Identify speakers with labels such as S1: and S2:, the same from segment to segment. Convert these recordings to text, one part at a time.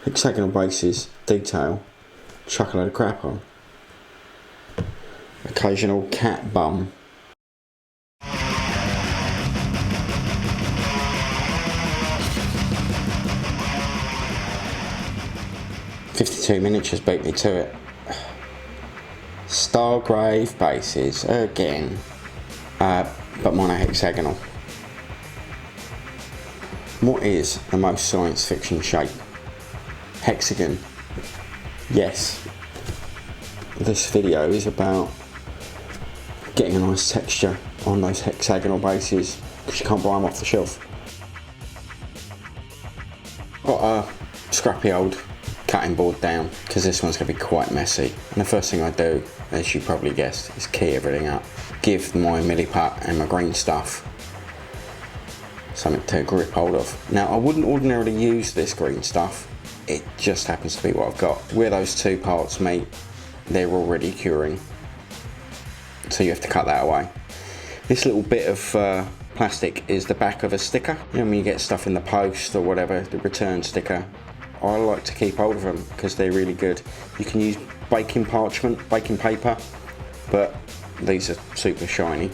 S1: Hexagonal bases, detail, chuck a load of crap on. Occasional cat bum. "52 miniatures beat me to it." Stargrave Bases again, but mono hexagonal. What is the most science fiction shape? Hexagon. Yes, this video is about getting a nice texture on those hexagonal bases because you can't buy them off the shelf. Got a scrappy old cutting board down because this one's going to be quite messy, and the first thing I do, as you probably guessed, is key everything up. Give my milliput and my green stuff something to grip hold of. Now, I wouldn't ordinarily use this green stuff, it just happens to be what I've got. Where those two parts meet, they're already curing, so you have to cut that away. This little bit of plastic is the back of a sticker. You know, when you get stuff in the post or whatever, the return sticker, I like to keep hold of them because they're really good. You can use baking parchment, baking paper, but these are super shiny,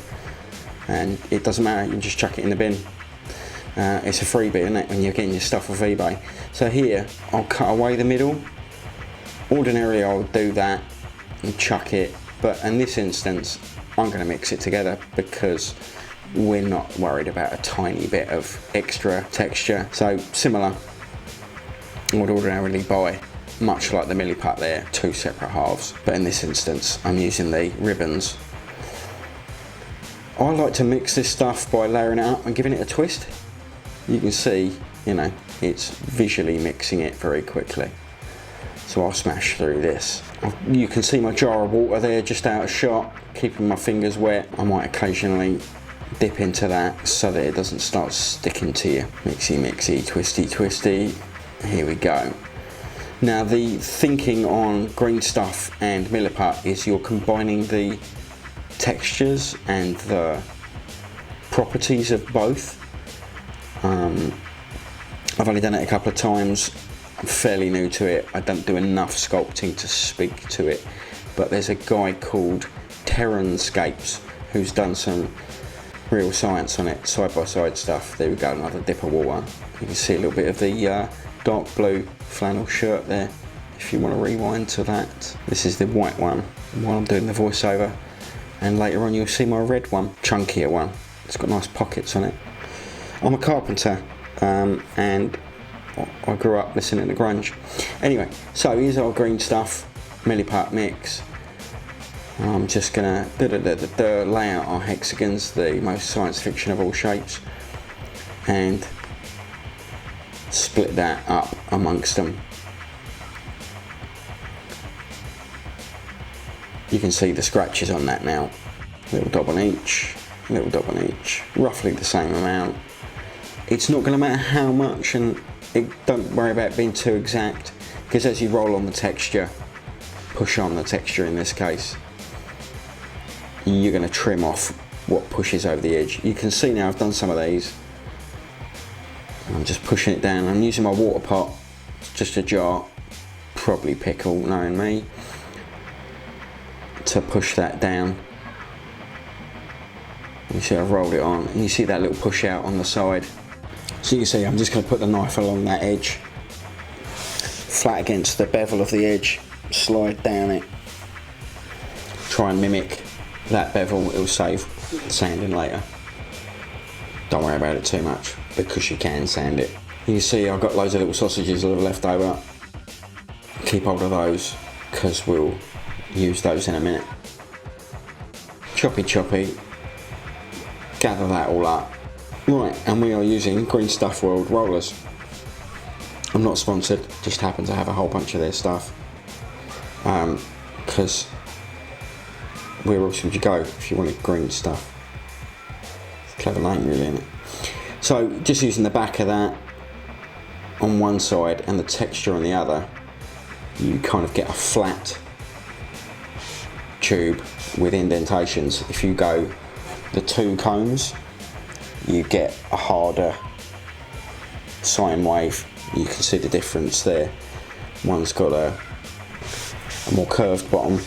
S1: and it doesn't matter, you can just chuck it in the bin. It's a freebie, isn't it, when you're getting your stuff off eBay. So here, I'll cut away the middle. Ordinarily I would do that and chuck it, but in this instance I'm going to mix it together because we're not worried about a tiny bit of extra texture. So similar, I would ordinarily buy, much like the milliput there, two separate halves, but in this instance I'm using the ribbons. I like to mix this stuff by layering it up and giving it a twist. You can see, you know, it's visually mixing it very quickly. So I'll smash through this. You can see my jar of water there just out of shot, keeping my fingers wet. I might occasionally dip into that so that it doesn't start sticking to you. Mixy, mixy, twisty, twisty. Here we go. Now, the thinking on green stuff and milliput is you're combining the textures and the properties of both. I've only done it a couple of times. I'm fairly new to it. I don't do enough sculpting to speak to it, but there's a guy called Terranscapes who's done some real science on it, side by side stuff. There we go, another dip of water. You can see a little bit of the dark blue flannel shirt there if you want to rewind to that. This is the white one while I'm doing the voiceover, and later on you'll see my red one, chunkier one. It's got nice pockets on it. I'm a carpenter, and I grew up listening to grunge. Anyway, so here's our green stuff milliput mix. I'm just gonna lay out our hexagons, the most science fiction of all shapes, and split that up amongst them. You can see the scratches on that now. Little dot on each, little dot on each, roughly the same amount. It's not going to matter how much, and don't worry about being too exact, because as you roll on the texture, push on the texture in this case, you're going to trim off what pushes over the edge. You can see now I've done some of these. I'm just pushing it down. I'm using my water pot, it's just a jar, probably pickle, knowing me, to push that down. You see I've rolled it on, and you see that little push out on the side. So you can see I'm just going to put the knife along that edge, flat against the bevel of the edge, slide down it, try and mimic that bevel. It'll save sanding later. Don't worry about it too much because you can sand it. You can see I've got loads of little sausages that are left over. Keep hold of those because we'll use those in a minute. Choppy choppy, gather that all up. Right, and we are using Green Stuff World rollers. I'm not sponsored, just happen to have a whole bunch of their stuff. Because where else would you go if you wanted green stuff? It's a clever name really, isn't it? So just using the back of that on one side and the texture on the other, you kind of get a flat tube with indentations. If you go the two cones, you get a harder sine wave. You can see the difference there. One's got a more curved bottom,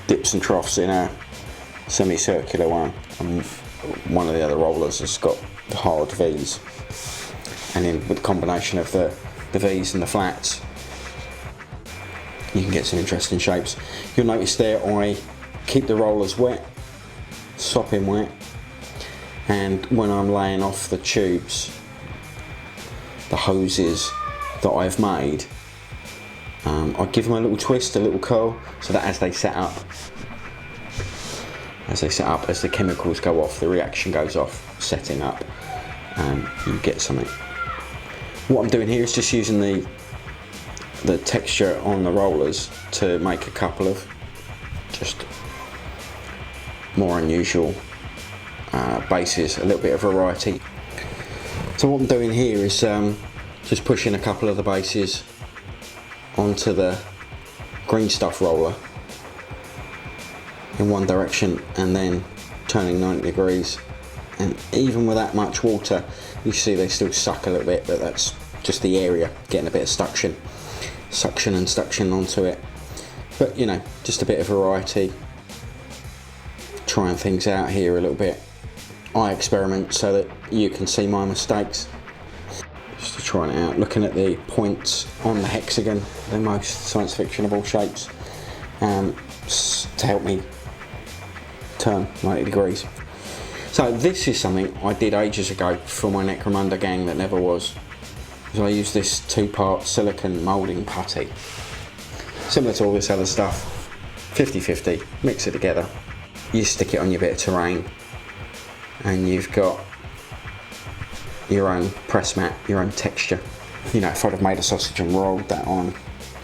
S1: dips and troughs in a semicircular one, and one of the other rollers has got the hard V's, and then with the combination of the V's and the flats, you can get some interesting shapes. You'll notice there I keep the rollers wet, sopping wet, and when I'm laying off the tubes, the hoses that I've made, I give them a little twist, a little curl, so that as they set up, as the chemicals go off, the reaction goes off, setting up, and you get something. What I'm doing here is just using the texture on the rollers to make a couple of just more unusual bases, a little bit of variety. So what I'm doing here is just pushing a couple of the bases onto the green stuff roller in one direction and then turning 90 degrees, and even with that much water you see they still suck a little bit, but that's just the area getting a bit of suction onto it. But you know, just a bit of variety, trying things out here a little bit. I experiment so that you can see my mistakes, just to try it out, looking at the points on the hexagon, the most science fiction of all shapes, to help me turn 90 degrees. So this is something I did ages ago for my Necromunda gang that never was. So I used this 2-part silicon moulding putty, similar to all this other stuff, 50-50, mix it together. You stick it on your bit of terrain and you've got your own press mat, your own texture. You know, if I'd have made a sausage and rolled that on,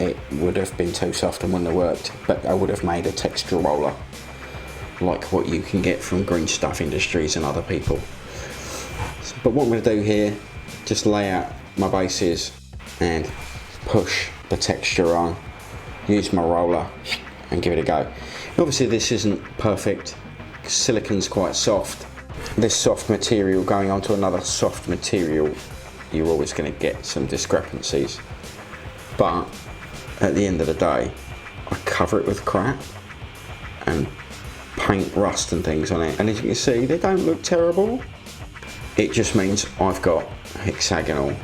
S1: it would have been too soft and wouldn't have worked, but I would have made a texture roller like what you can get from Green Stuff Industries and other people. But what I'm going to do here, just lay out my bases and push the texture on, use my roller and give it a go. Obviously this isn't perfect, silicon's quite soft. This soft material going onto another soft material, you're always going to get some discrepancies, but at the end of the day I cover it with crap and paint rust and things on it, and as you can see they don't look terrible. It just means I've got hexagonal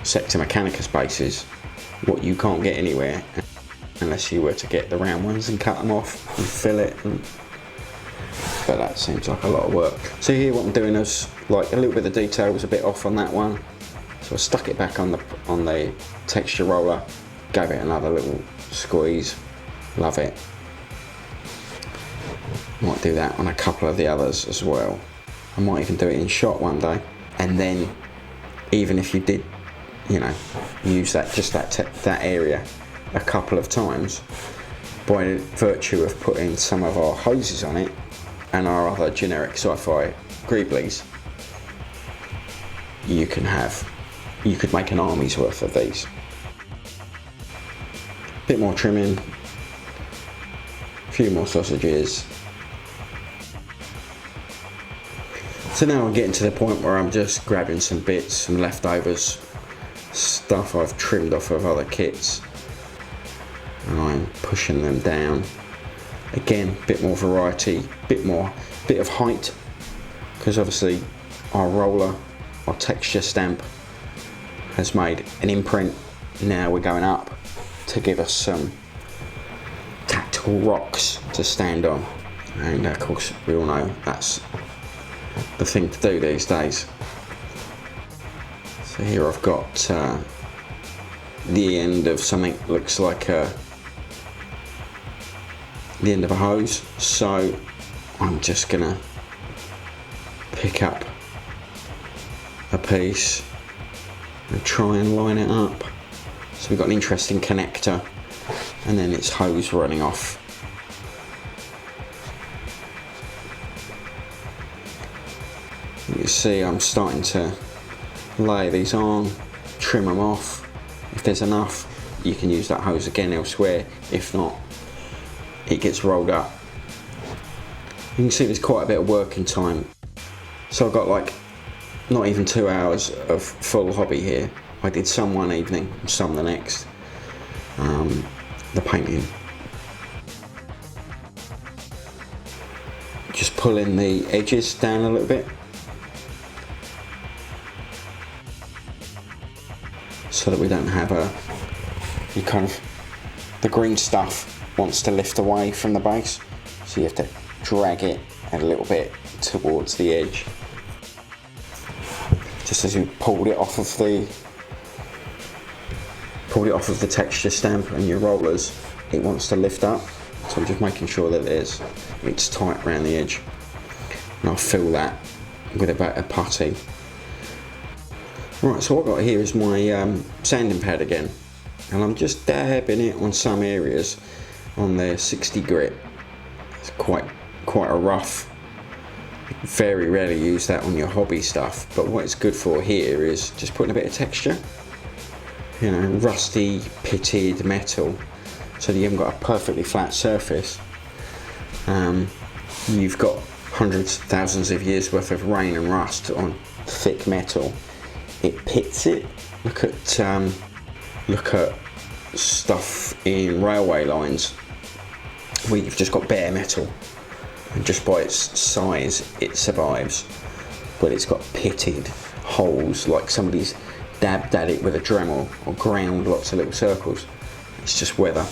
S1: sector mechanicus bases, what you can't get anywhere unless you were to get the round ones and cut them off and fill it, but that seems like a lot of work. So here what I'm doing is, like, a little bit of detail was a bit off on that one, so I stuck it back on the texture roller, gave it another little squeeze. Love it. Might do that on a couple of the others as well. I might even do it in shot one day, and then even if you did, you know, use that, just that area a couple of times, by virtue of putting some of our hoses on it and our other generic Sci-Fi greeblies, you could make an army's worth of these. Bit more trimming, a few more sausages. So now I'm getting to the point where I'm just grabbing some bits, some leftovers, stuff I've trimmed off of other kits, and I'm pushing them down. Again, bit more variety, bit of height, because obviously our roller, our texture stamp has made an imprint. Now we're going up to give us some tactical rocks to stand on, and of course we all know that's the thing to do these days. So here I've got the end of something that looks like the end of a hose, so I'm just gonna pick up a piece and try and line it up. So we've got an interesting connector and then its hose running off. You can see I'm starting to lay these on, trim them off. If there's enough, you can use that hose again elsewhere. If not, it gets rolled up. You can see there's quite a bit of working time. So I've got like not even 2 hours of full hobby here. I did some one evening, some the next. The painting. Just pulling the edges down a little bit so that we don't have the green stuff wants to lift away from the base, so you have to drag it a little bit towards the edge. Just as you pulled it off of the texture stamp and your rollers, it wants to lift up. So I'm just making sure that it's tight around the edge. And I'll fill that with about a putty. Right, so what I've got here is my sanding pad again. And I'm just dabbing it on some areas on the 60 grit. It's quite a rough. Very rarely use that on your hobby stuff, but what it's good for here is just putting a bit of texture. You know, rusty, pitted metal, so that you haven't got a perfectly flat surface. You've got hundreds, thousands of years worth of rain and rust on thick metal. It pits it. Look at stuff in railway lines where you've just got bare metal, and just by its size it survives, but it's got pitted holes like somebody's dabbed at it with a Dremel or ground lots of little circles. It's just weather,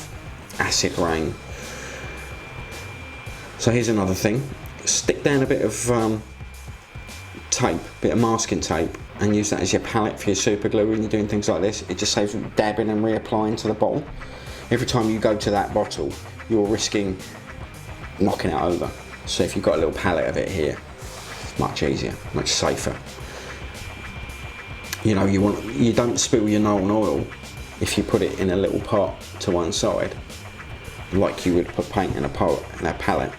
S1: acid rain. So here's another thing. Stick down a bit of tape, bit of masking tape, and use that as your palette for your super glue when you're doing things like this. It just saves dabbing and reapplying to the bottle. Every time you go to that bottle, you're risking knocking it over. So if you've got a little palette of it here, it's much easier, much safer. You know, you don't spill your Nolan oil if you put it in a little pot to one side, like you would put paint in a palette.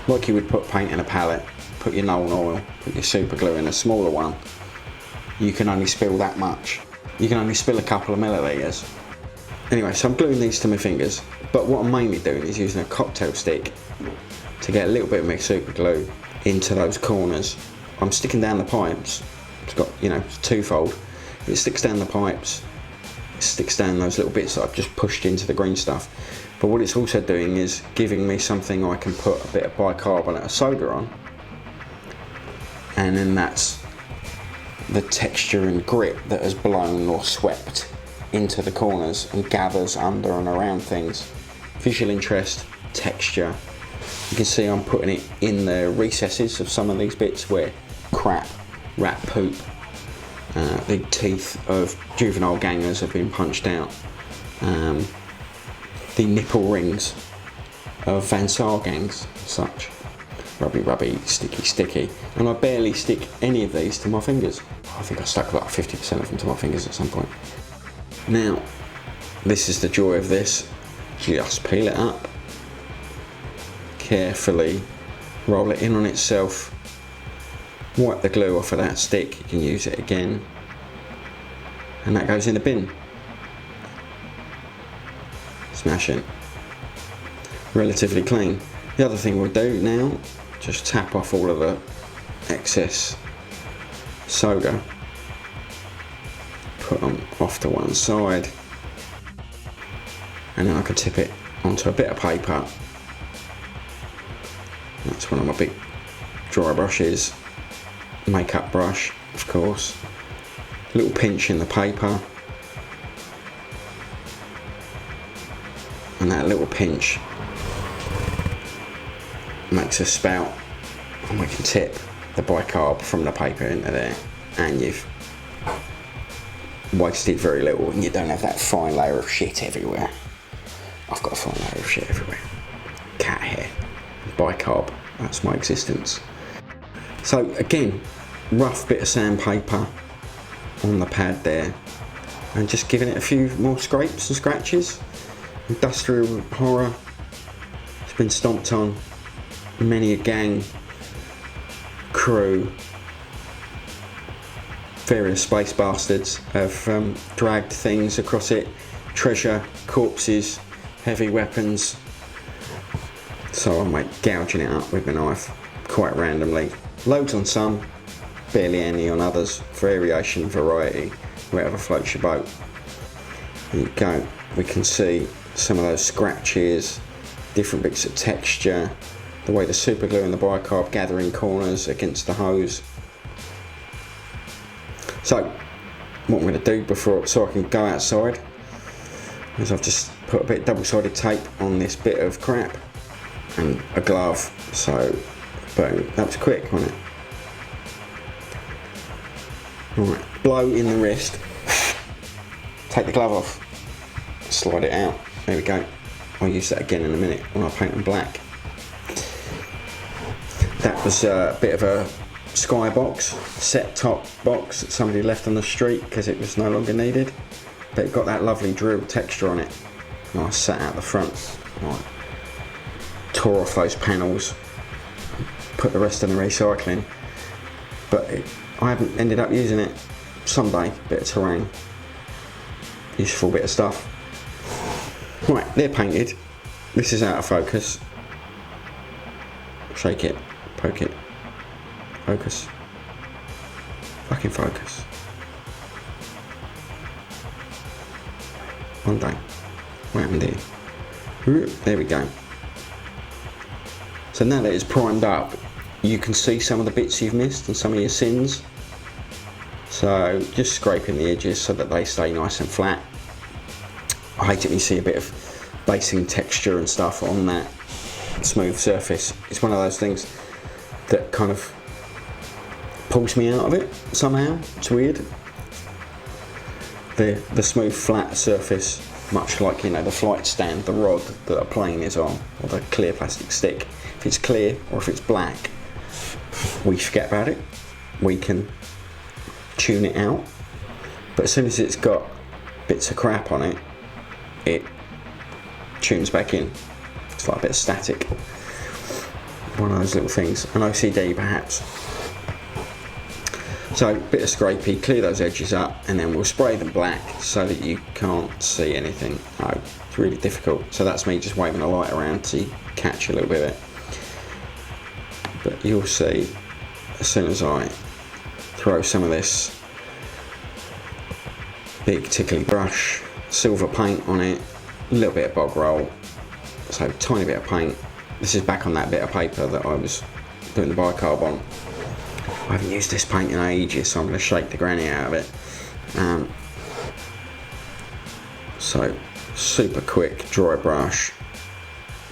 S1: Like you would put paint in a palette, put your Nolan oil, put your super glue in a smaller one. You can only spill that much. You can only spill a couple of millilitres. Anyway, so I'm gluing these to my fingers, but what I'm mainly doing is using a cocktail stick to get a little bit of my super glue into those corners. I'm sticking down the pipes. It's got, you know, it's twofold. It sticks down the pipes, it sticks down those little bits that I've just pushed into the green stuff. But what it's also doing is giving me something I can put a bit of bicarbonate of soda on, and then that's the texture and grit that has blown or swept into the corners and gathers under and around things. Visual interest, texture. You can see I'm putting it in the recesses of some of these bits where crap, rat poop, the teeth of juvenile gangers have been punched out. The nipple rings of Van Saar gangs, such. Rubby, sticky. And I barely stick any of these to my fingers. I think I stuck about 50% of them to my fingers at some point. Now, this is the joy of this. Just peel it up, carefully roll it in on itself, wipe the glue off of that stick, you can use it again, and that goes in the bin. Smash it. Relatively clean. The other thing we'll do now, just tap off all of the excess soda, put them off to one side, and then I can tip it onto a bit of paper. That's one of my big dry brushes, makeup brush of course, a little pinch in the paper, and that little pinch makes a spout, and we can tip the bicarb from the paper into there, and you've wasted very little and you don't have that fine layer of shit everywhere. I've got a fine layer of shit everywhere. Cat hair, bicarb, that's my existence. So again, rough bit of sandpaper on the pad there, and just giving it a few more scrapes and scratches. Industrial horror, it's been stomped on. Many a gang, crew, various space bastards have dragged things across it. Treasure, corpses, heavy weapons. So I'm like gouging it up with my knife quite randomly. Loads on some, barely any on others. Variation, variety, whatever floats your boat. There you go. We can see some of those scratches, different bits of texture, the way the super glue and the bicarb gather in corners against the hose. So what I'm going to do so I can go outside is I've just put a bit of double-sided tape on this bit of crap and a glove. So boom, that was quick, wasn't it? Right, blow in the wrist, take the glove off, slide it out. There we go. I'll use that again in a minute when I paint them black. That was a bit of a skybox, set top box that somebody left on the street because it was no longer needed. But it got that lovely drill texture on it. And I sat out the front, right, tore off those panels, put the rest in the recycling. But I haven't ended up using it. Someday, bit of terrain, useful bit of stuff. Right, they're painted. This is out of focus. Shake it, poke it, focus, fucking focus. One day, what happened here? There we go. So now that it's primed up, you can see some of the bits you've missed and some of your sins. So just scraping the edges so that they stay nice and flat. I hate it when you see a bit of basing texture and stuff on that smooth surface. It's one of those things that kind of pulls me out of it somehow. It's weird. The smooth flat surface, much like, you know, the flight stand, the rod that a plane is on, or the clear plastic stick. If it's clear or if it's black, we forget about it. We can tune it out. But as soon as it's got bits of crap on it, it tunes back in. It's like a bit of static. One of those little things. An OCD perhaps. So, bit of scrapey, clear those edges up, and then we'll spray them black so that you can't see anything. Oh, it's really difficult. So that's me just waving a light around to catch a little bit of it. But you'll see as soon as I throw some of this big tickly brush, silver paint on it, a little bit of bog roll, so tiny bit of paint. This is back on that bit of paper that I was doing the bicarb on. I haven't used this paint in ages, so I'm going to shake the granny out of it. So super quick dry brush,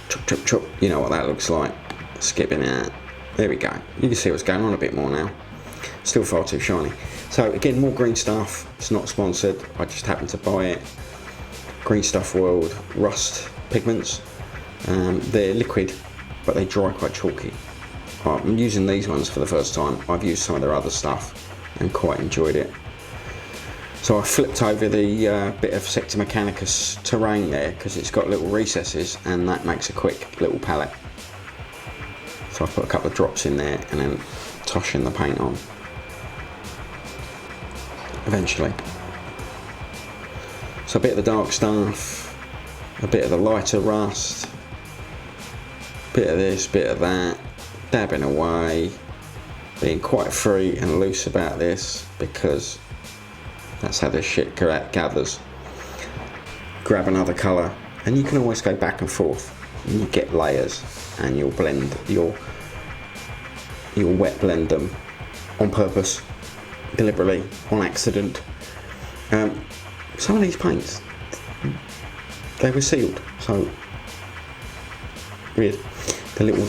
S1: chop chop chop, you know what that looks like, skipping out. There we go, you can see what's going on a bit more now. Still far too shiny. So again, more green stuff. It's not sponsored, I just happened to buy it. Green Stuff World Rust pigments. They're liquid, but they dry quite chalky. I'm using these ones for the first time. I've used some of their other stuff and quite enjoyed it. So I flipped over the bit of Sector Mechanicus terrain there because it's got little recesses and that makes a quick little palette. So I put a couple of drops in there and then toshing the paint on. Eventually. So a bit of the dark stuff, a bit of the lighter rust, bit of this, bit of that, dabbing away, being quite free and loose about this because that's how this shit gathers. Grab another colour and you can always go back and forth and you get layers and you'll blend, you'll wet blend them on purpose, deliberately, on accident. Some of these paints, they were sealed, so weird. The little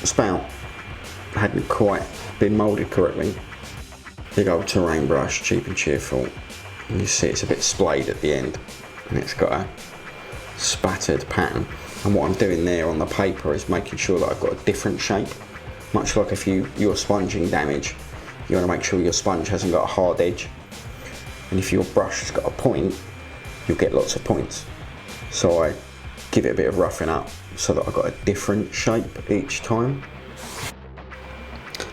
S1: spout hadn't quite been moulded correctly. Big old terrain brush, cheap and cheerful. And you see it's a bit splayed at the end, and it's got a spattered pattern. And what I'm doing there on the paper is making sure that I've got a different shape. Much like if you're sponging damage, you want to make sure your sponge hasn't got a hard edge. And if your brush has got a point, you'll get lots of points. So I give it a bit of roughing up so that I've got a different shape each time.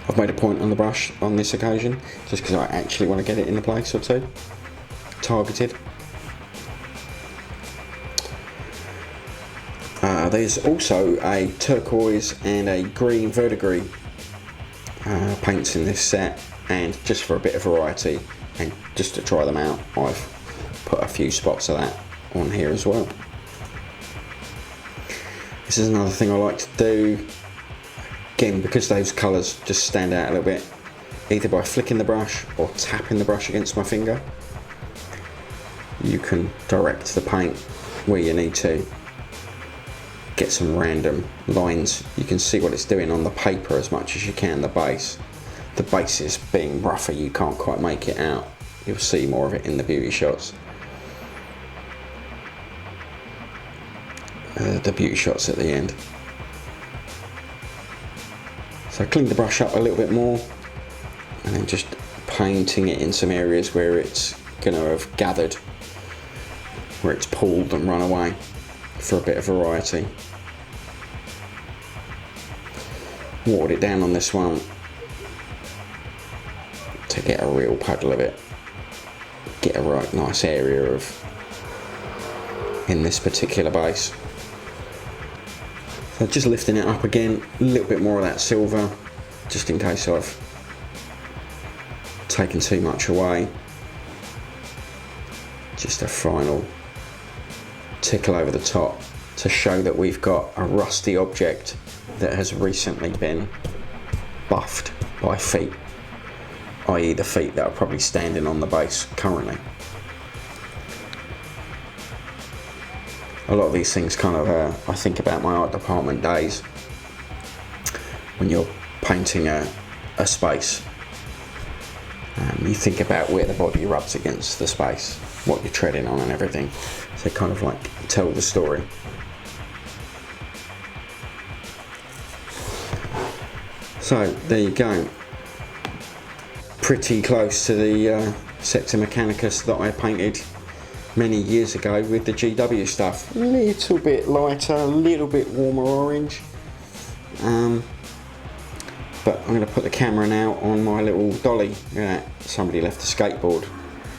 S1: I've made a point on the brush on this occasion, just because I actually want to get it in a place or two. Targeted. There's also a turquoise and a green verdigris paints in this set, and just for a bit of variety, and just to try them out, I've put a few spots of that on here as well. This is another thing I like to do, again because those colours just stand out a little bit, either by flicking the brush or tapping the brush against my finger. You can direct the paint where you need to, get some random lines. You can see what it's doing on the paper as much as you can the base. The bases being rougher, you can't quite make it out. You'll see more of it in the beauty shots. The beauty shots at the end. So clean the brush up a little bit more and then just painting it in some areas where it's going to have gathered, where it's pulled and run away, for a bit of variety. Watered it down on this one to get a real puddle of it, get a right nice area of in this particular base. So just lifting it up again, a little bit more of that silver, just in case I've taken too much away. Just a final tickle over the top to show that we've got a rusty object that has recently been buffed by feet, i.e. the feet that are probably standing on the base currently. A lot of these things kind of, I think about my art department days, when you're painting a space, you think about where the body rubs against the space, what you're treading on and everything, so kind of like tell the story. So there you go, pretty close to the Sector Mechanicus that I painted many years ago with the GW stuff. A little bit lighter, a little bit warmer orange, but I'm going to put the camera now on my little dolly. Look at that, somebody left a skateboard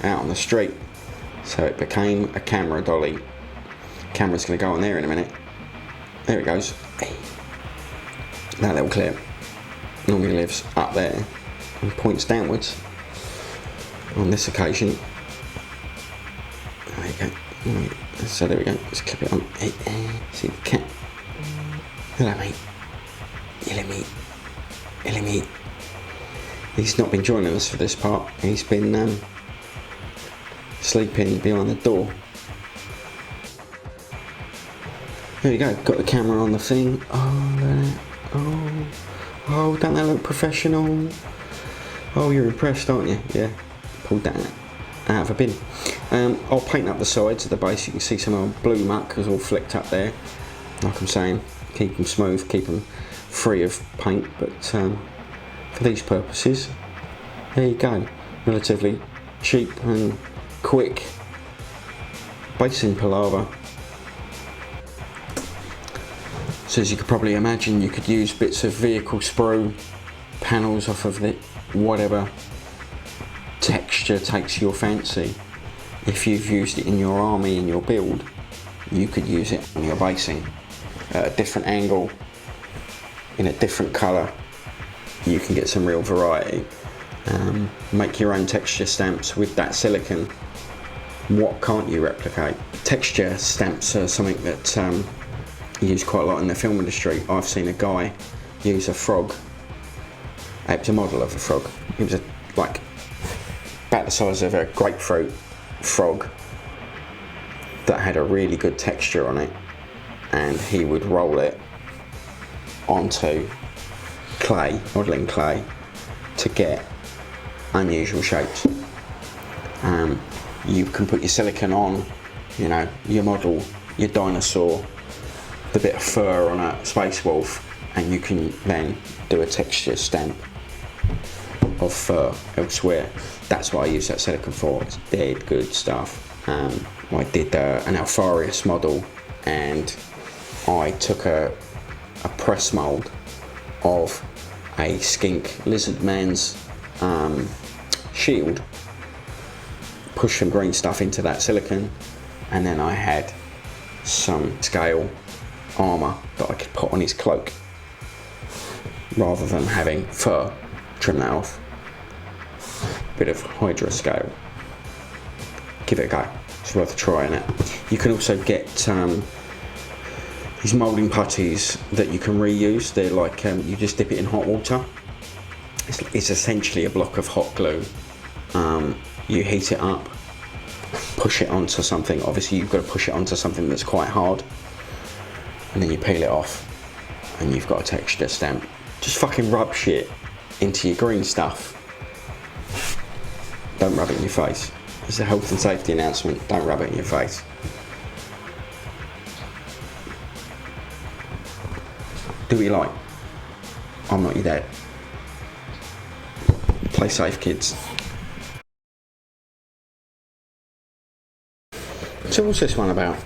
S1: out on the street, so it became a camera dolly. Camera's going to go on there in a minute. There it goes. That little clip normally lives up there and points downwards. On this occasion, there you go. So there we go. Let's clip it on. See the cat. Hello, mate. Hello, mate. Hello, mate. He's not been joining us for this part. He's been sleeping behind the door. There you go. Got the camera on the thing. Oh, look at that. Oh, don't that look professional? Oh, you're impressed, aren't you? Yeah. Pulled that out of a bin. I'll paint up the sides of the base. You can see some old blue muck is all flicked up there. Like I'm saying, keep them smooth, keep them free of paint, but for these purposes, there you go. Relatively cheap and quick basing palaver. So as you could probably imagine, you could use bits of vehicle sprue, panels off of the whatever texture takes your fancy. If you've used it in your army, in your build, you could use it in your basing at a different angle, in a different colour. You can get some real variety. Make your own texture stamps with that silicone. What can't you replicate? Texture stamps are something that you use quite a lot in the film industry. I've seen a guy use a frog. It was a model of a frog. It was like about the size of a grapefruit frog that had a really good texture on it, and he would roll it onto clay, modelling clay, to get unusual shapes. You can put your silicone on, you know, your model, your dinosaur, the bit of fur on a space wolf, and you can then do a texture stamp of fur elsewhere. That's what I use that silicone for. It's dead good stuff. I did an Alfarius model, and I took a press mould of a skink lizard man's shield, pushed some green stuff into that silicone, and then I had some scale armour that I could put on his cloak rather than having fur. Trim that off. bit of Hydra scale. Give it a go. It's worth trying it. You can also get these moulding putties that you can reuse. They're like, you just dip it in hot water. It's essentially a block of hot glue. You heat it up, push it onto something. Obviously you've got to push it onto something that's quite hard, and then you peel it off and you've got a texture stamp. Just fucking rub shit into your green stuff. Don't rub it in your face. It's a health and safety announcement. Don't rub it in your face. Do what you like. I'm not your dad. Play safe, kids. So what's this one about?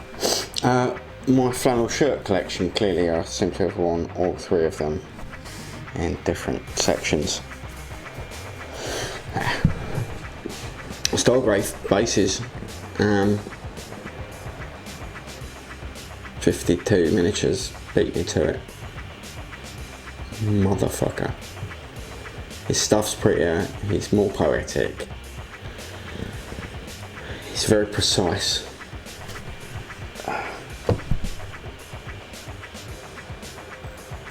S1: My flannel shirt collection. Clearly I seem to have worn all three of them in different sections. Stargrave Bases, 52 miniatures, beat me to it. Motherfucker. His stuff's prettier, he's more poetic, he's very precise.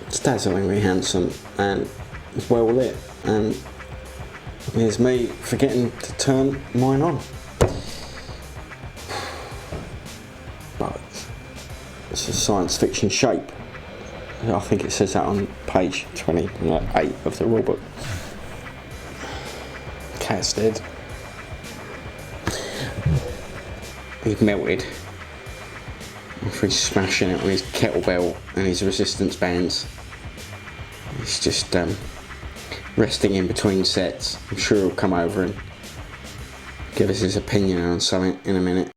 S1: It's dazzlingly handsome and it's well lit, and here's me forgetting to turn mine on. But it's a science fiction shape. I think it says that on page 28 of the rulebook. Cat's dead. He's melted after he's smashing it on his kettlebell and his resistance bands. He's just resting in between sets. I'm sure he'll come over and give us his opinion on something in a minute.